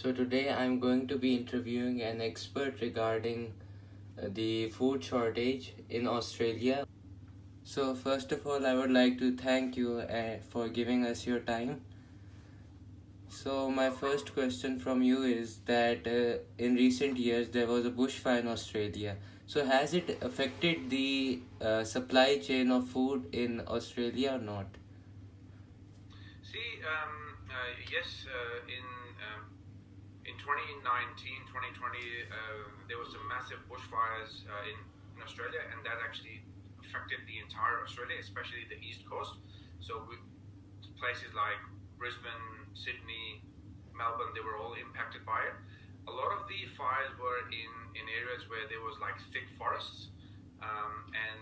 So today I'm going to be interviewing an expert regarding the food shortage in Australia. So first of all, I would like to thank you for giving us your time. So my No first problem. question from you is that in recent years there was a bushfire in Australia. So has it affected the supply chain of food in Australia or not? See, yes, in 2019, 2020, there was some massive bushfires in Australia, and that actually affected the entire Australia, especially the east coast. So places like Brisbane, Sydney, Melbourne, they were all impacted by it. A lot of the fires were in areas where there was like thick forests, and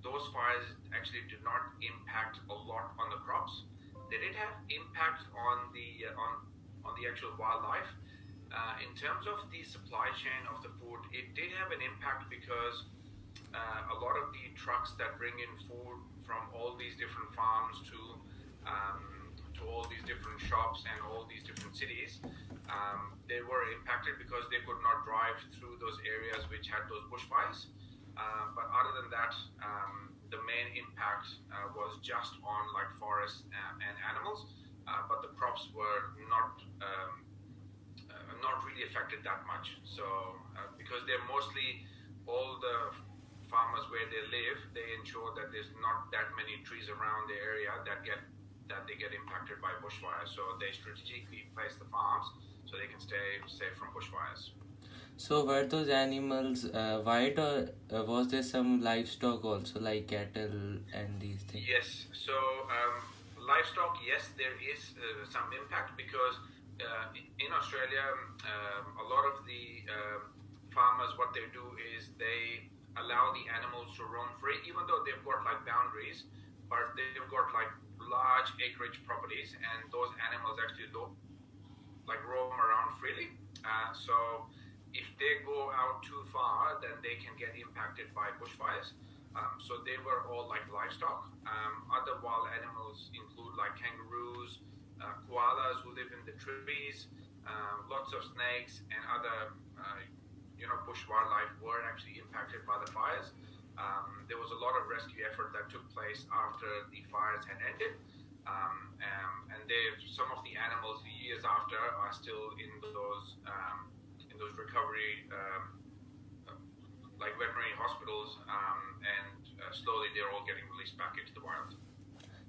those fires actually did not impact a lot on the crops. They did have impact on the actual wildlife. In terms of the supply chain of the food, it did have an impact because a lot of the trucks that bring in food from all these different farms to all these different shops and all these different cities, they were impacted because they could not drive through those areas which had those bushfires. But other than that, the main impact was just on like forests and animals, but the crops were not really affected that much. So because they're mostly all the farmers where they live, they ensure that there's not that many trees around the area that they get impacted by bushfires. So they strategically place the farms so they can stay safe from bushfires. So were those animals wild or was there some livestock also like cattle and these things? Yes. So livestock, yes, there is some impact because in Australia, a lot of the farmers, what they do is they allow the animals to roam free, even though they've got like boundaries, but they've got like large acreage properties, and those animals actually like roam around freely. So if they go out too far, then they can get impacted by bushfires. So they were all like livestock. Other wild animals include like kangaroos, koalas who live in the trees, lots of snakes and other bush wildlife were actually impacted by the fires. There was a lot of rescue effort that took place after the fires had ended, and some of the animals years after are still in those recovery like veterinary hospitals, and slowly they're all getting released back into the wild.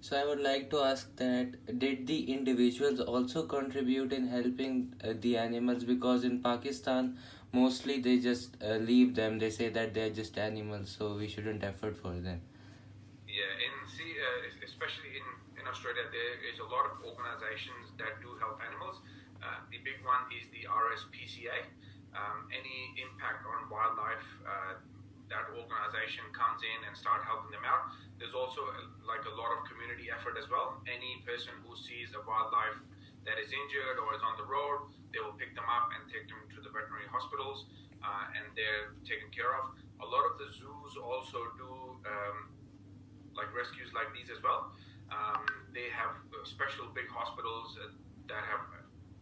So I would like to ask that did the individuals also contribute in helping the animals, because in Pakistan mostly they just leave them, they say that they're just animals so we shouldn't effort for them. Yeah, especially in Australia, there is a lot of organizations that do help animals. The big one is the RSPCA. Any impact on wildlife, that organization comes in and start helping them out. There's also like a lot of community effort as well. Any person who sees a wildlife that is injured or is on the road, they will pick them up and take them to the veterinary hospitals, and they're taken care of. A lot of the zoos also do like rescues like these as well. They have special big hospitals that have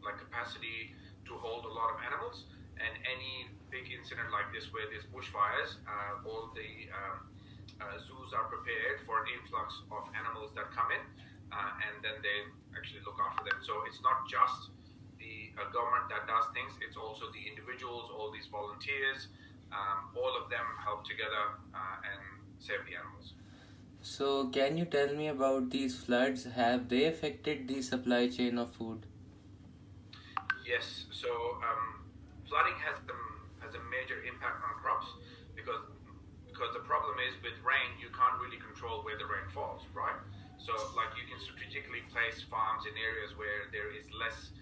like capacity to hold a lot of animals. And any big incident like this where there's bushfires, all the zoos are prepared for an influx of animals that come in, and then they actually look after them. So it's not just the government that does things; it's also the individuals, all these volunteers. All of them help together and save the animals. So can you tell me about these floods? Have they affected the supply chain of food? Yes, so flooding has a major impact on crops because the problem is with rain you can't really control where the rain falls, right? So like you can strategically place farms in areas where there is less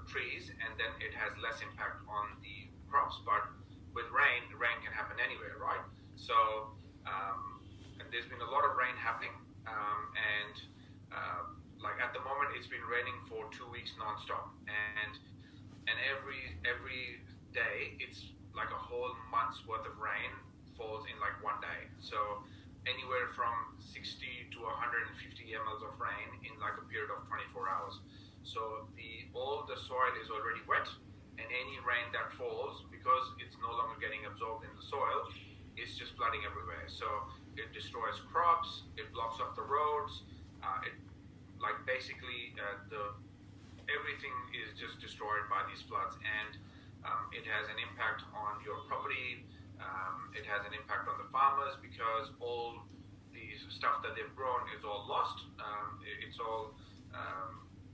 trees, and then it has less impact on the crops. But with rain, rain can happen anywhere, right? So and there's been a lot of rain happening, and like at the moment it's been raining for 2 weeks nonstop, and every day it's like a whole month's worth of rain falls in like one day. So anywhere from 60 to 150 mLs of rain in like a period of 24 hours. So all the soil is already wet, and any rain that falls, because it's no longer getting absorbed in the soil, it's just flooding everywhere. So it destroys crops, it blocks off the roads, it like basically the everything is just destroyed by these floods, and it has an impact on your property. It has an impact on the farmers because all the stuff that they've grown is all lost. It's all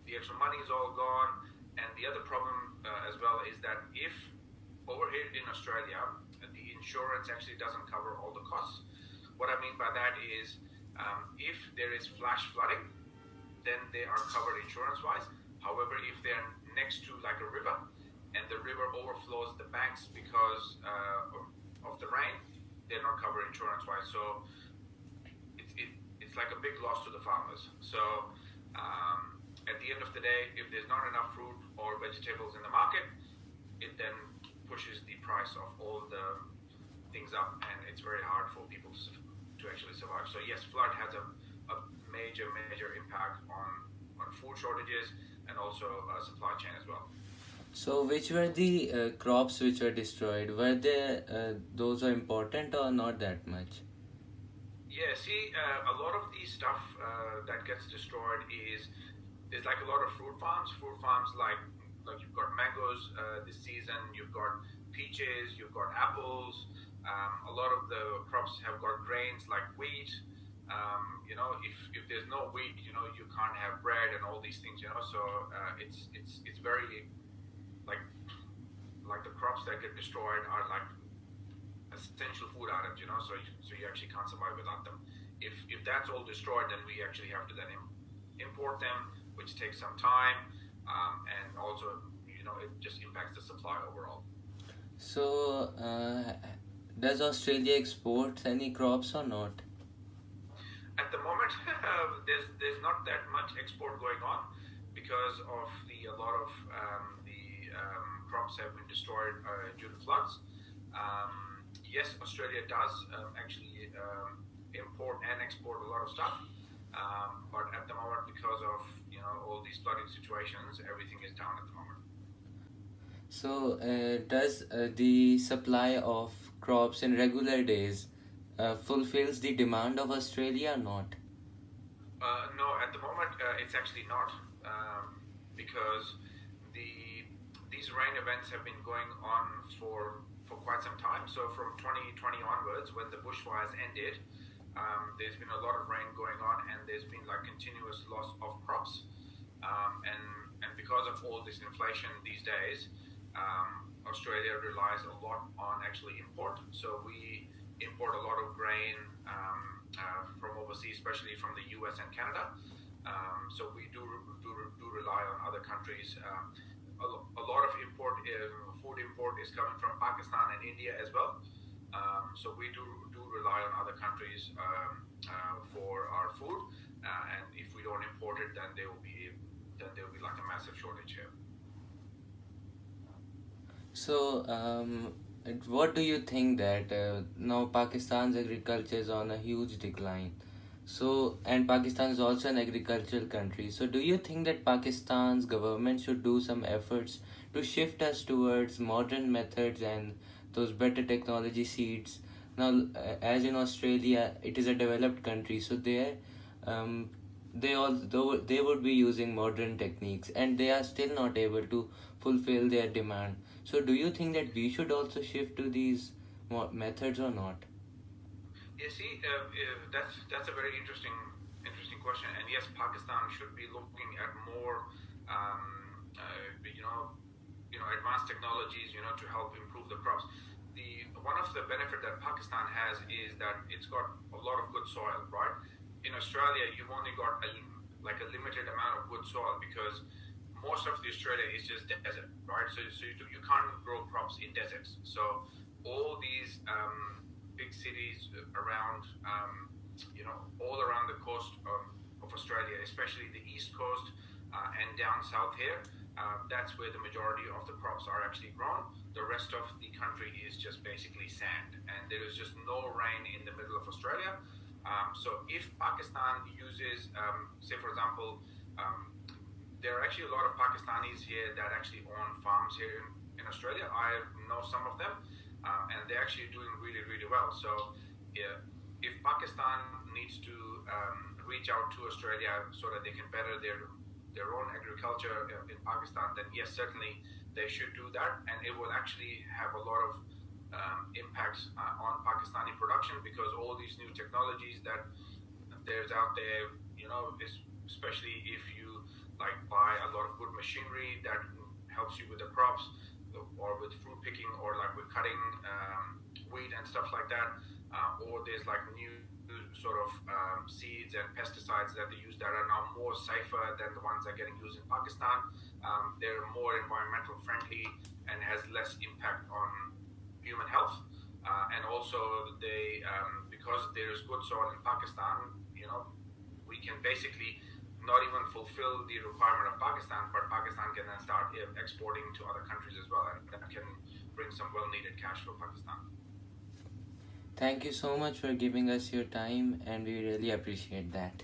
the extra money is all gone, and the other problem as well is that if over here in Australia, the insurance actually doesn't cover all the costs. What I mean by that is if there is flash flooding, then they are covered insurance-wise. However, if they're next to like a river and the river overflows the banks because of the rain, they're not covered insurance-wise. So it's like a big loss to the farmers. So at the end of the day, if there's not enough fruit or vegetables in the market, it then pushes the price of all the things up, and it's very hard for people to actually survive. So yes, flood has a major impact on food shortages and also supply chain as well. So, which were the crops which were destroyed? Were they those are important or not that much? Yeah, see, a lot of the stuff that gets destroyed is there's like a lot of fruit farms. Fruit farms like you've got mangoes this season, you've got peaches, you've got apples. A lot of the crops have got grains like wheat. If there's no wheat, you can't have bread and all these things. So it's very like the crops that get destroyed are like essential food items. So you actually can't survive without them. If that's all destroyed, then we actually have to then import them, which takes some time, and also it just impacts the supply overall. So, does Australia export any crops or not? At the moment, there's not that much export going on because of a lot of the crops have been destroyed due to floods. Yes, Australia does actually import and export a lot of stuff, but at the moment, because of all these flooding situations, everything is down at the moment. So, does the supply of crops in regular days fulfills the demand of Australia or not? No, at the moment it's actually not, because these rain events have been going on for quite some time. So from 2020 onwards, when the bushfires ended, there's been a lot of rain going on, and there's been like continuous loss of crops, and because of all this inflation these days, Australia relies a lot on actually import. So we import a lot of grain from overseas, especially from the US and Canada. So we do rely on other countries. A lot of food import is coming from Pakistan and India as well. So we do rely on other countries for our food, and if we don't import it, then there will be like a massive shortage here. So, what do you think that now Pakistan's agriculture is on a huge decline? So, and Pakistan is also an agricultural country. So, do you think that Pakistan's government should do some efforts to shift us towards modern methods and those better technology seeds? Now, as in Australia, it is a developed country, so there, um, they would be using modern techniques, and they are still not able to fulfill their demand. So, do you think that we should also shift to these methods or not? You see, that's a very interesting question. And yes, Pakistan should be looking at more, advanced technologies, to help improve the crops. The one of the benefit that Pakistan has is that it's got a lot of good soil, right? In Australia, you've only got a limited amount of good soil because most of the Australia is just desert, right? So you can't grow crops in deserts. So all these big cities around, all around the coast of Australia, especially the east coast and down south here, that's where the majority of the crops are actually grown. The rest of the country is just basically sand, and there is just no rain in the middle of Australia. So if Pakistan uses, say for example, there are actually a lot of Pakistanis here that actually own farms here in Australia. I know some of them, and they're actually doing really, really well. So, yeah, if Pakistan needs to reach out to Australia so that they can better their own agriculture in Pakistan, then yes, certainly they should do that, and it will actually have a lot of impacts on Pakistani production, because all these new technologies that there's out there, especially if you like buy a lot of good machinery that helps you with the crops, or with fruit picking, or like with cutting wheat and stuff like that, or there's like new sort of seeds and pesticides that they use that are now more safer than the ones that are getting used in Pakistan. They're more environmental friendly and has less impact on human health. And also because there is good soil in Pakistan, we can basically not even fulfill the requirement of Pakistan, but Pakistan can then start exporting to other countries as well, and that can bring some well-needed cash for Pakistan. Thank you so much for giving us your time, and we really appreciate that.